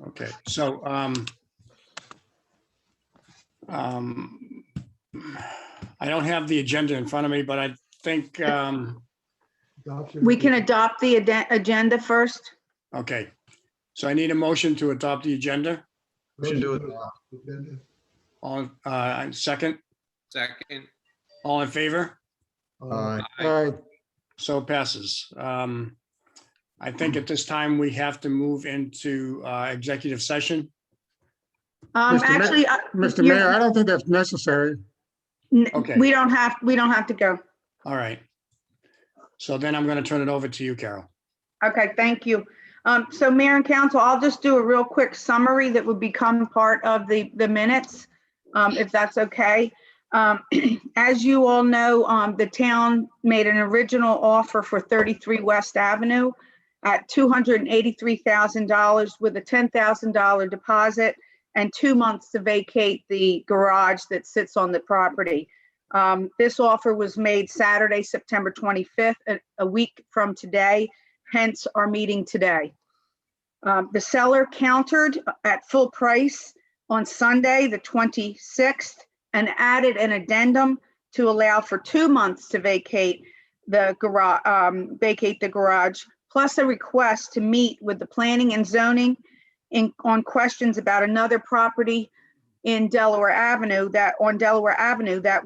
Okay, so I don't have the agenda in front of me, but I think, We can adopt the agenda first. okay. So I need a motion to adopt the agenda. Motion to All, second, Second. all in favor? Aye. So passes. I think at this time we have to move into executive session. Actually, Mr. Mayor, I don't think that's necessary. Okay. we don't have to go. All right. So then I'm going to turn it over to you, Carol. Okay, thank you. So Mayor and Council, I'll just do a real quick summary that would become part of the minutes, if that's okay. As you all know, the town made an original offer for 33 West Avenue at $283,000 with a $10,000 deposit and 2 months to vacate the garage that sits on the property. This offer was made Saturday, September 25th, a week from today, hence our meeting today. The seller countered at full price on Sunday, the 26th, and added an addendum to allow for 2 months to vacate the garage, plus a request to meet with the planning and zoning on questions about another property in Delaware Avenue that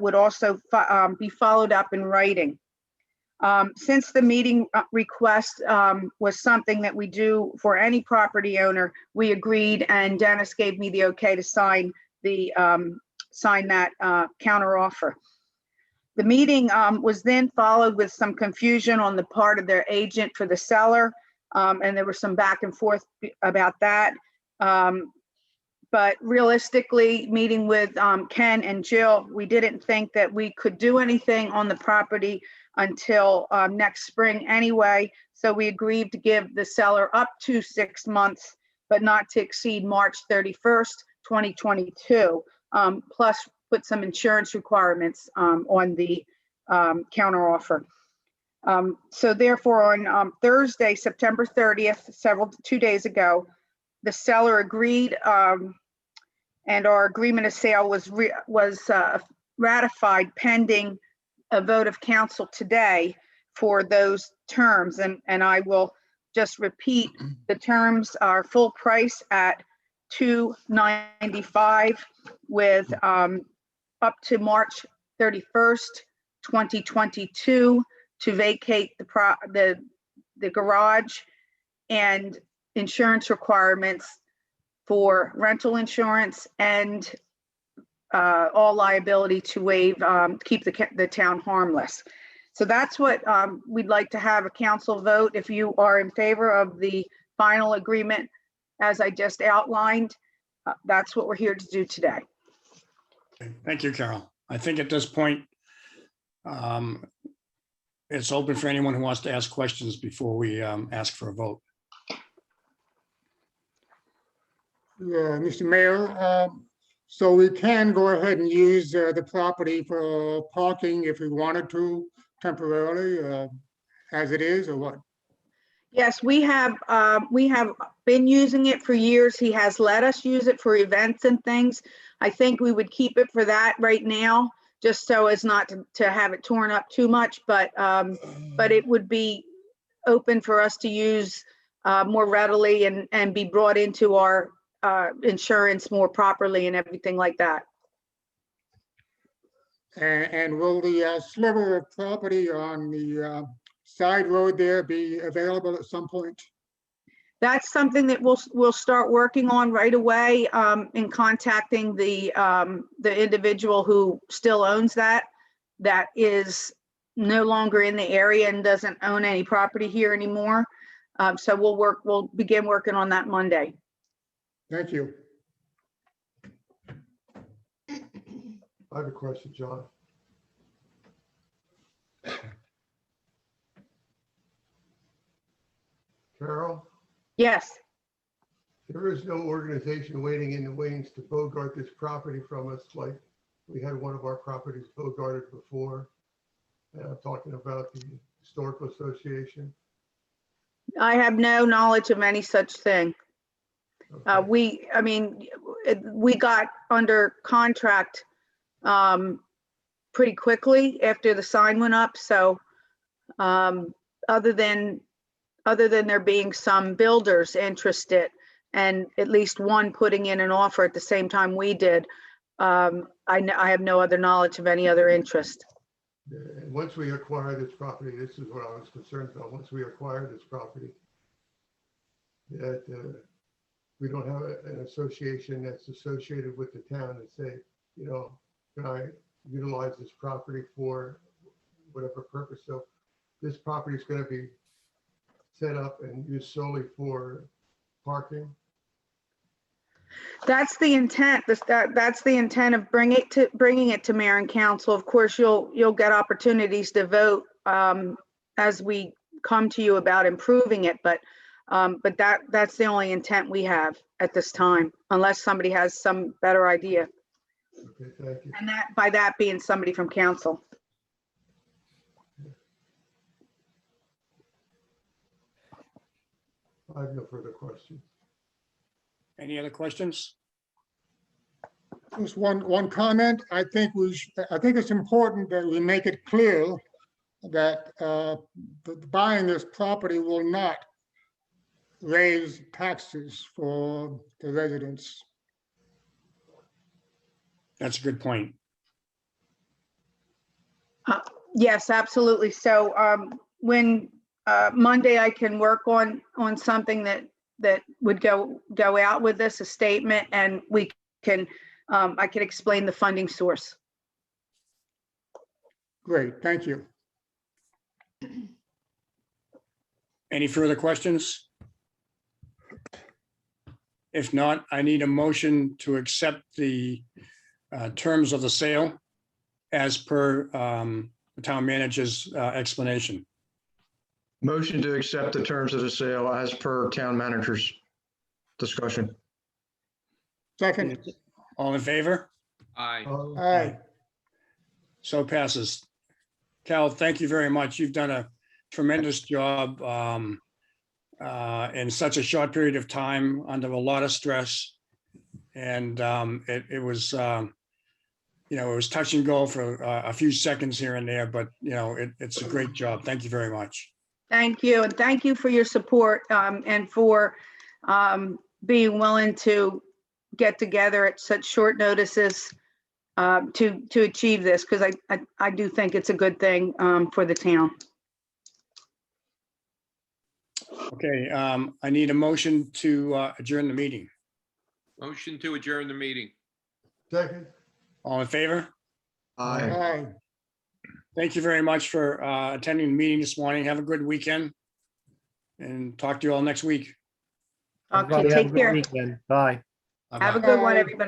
would also be followed up in writing. Since the meeting request was something that we do for any property owner, we agreed, and Dennis gave me the okay to sign that counter offer. The meeting was then followed with some confusion on the part of their agent for the seller, and there was some back and forth about that. But realistically, meeting with Ken and Jill, we didn't think that we could do anything on the property until next spring anyway. So we agreed to give the seller up to 6 months, but not to exceed March 31st, 2022, plus put some insurance requirements on the counter offer. So therefore, on Thursday, September 30th, 2 days ago, the seller agreed, and our agreement of sale was ratified pending a vote of council today for those terms. And I will just repeat, the terms are full price at $295 with up to March 31st, 2022 to vacate the garage, and insurance requirements for rental insurance and all liability to waive, keep the town harmless. So that's what we'd like to have a council vote. If you are in favor of the final agreement, as I just outlined, that's what we're here to do today. Okay, thank you, Carol. I think at this point, it's open for anyone who wants to ask questions before we ask for a vote. Yeah, Mr. Mayor, so we can go ahead and use the property for parking if we wanted to temporarily, as it is, or what? Yes, we have been using it for years. He has let us use it for events and things. I think we would keep it for that right now, just so as not to have it torn up too much, but it would be open for us to use more readily and be brought into our insurance more properly and everything like that. And will the sliver of property on the side road there be available at some point? That's something that we'll start working on right away, in contacting the individual who still owns that is no longer in the area and doesn't own any property here anymore. So we'll begin working on that Monday. Thank you. I have a question, John. Carol, Yes. there is no organization waiting in the wings to bogart this property from us like we had one of our properties bogarted before. And I'm talking about the Historical Association? I have no knowledge of any such thing. Okay. We got under contract pretty quickly after the sign went up, so other tn there being some builders interested and at least one putting in an offer at the same time we did, I have no other knowledge of any other interest. And once we acquire this property, this is what I was concerned about, once we acquire this property, that we don't have an association that's associated with the town and say, you know, can I utilize this property for whatever purpose? So this property is going to be set up and used solely for parking. That's the intent. That's the intent of bringing it to mayor and council. Of course, you'll get opportunities to vote as we come to you about improving it, but that's the only intent we have at this time, unless somebody has some better idea. Okay, thank you. And by that being somebody from council. I have no further questions. Any other questions? Just one comment. I think it's important that we make it clear that buying this property will not raise taxes for the residents. That's a good point. Yes, absolutely. So when Monday, I can work on something that would go out with this, a statement, and we can, I can explain the funding source. Great, thank you. Any further questions? If not, I need a motion to accept the terms of the sale as per the town manager's explanation. Motion to accept the terms of the sale as per town manager's discussion. Second, All in favor? Aye. aye. So passes. Cal, thank you very much. You've done a tremendous job in such a short period of time under a lot of stress. And it was, it was touch and go for a few seconds here and there, but it's a great job. Thank you very much. Thank you. And thank you for your support and for being willing to get together at such short notices to achieve this, because I do think it's a good thing for the town. Okay, I need a motion to adjourn the meeting. Motion to adjourn the meeting. Second, All in favor? Aye. Aye. Thank you very much for attending the meeting this morning. Have a good weekend. And talk to you all next week. Okay, Everybody have a take good care. weekend. Bye. Have a good one, everybody.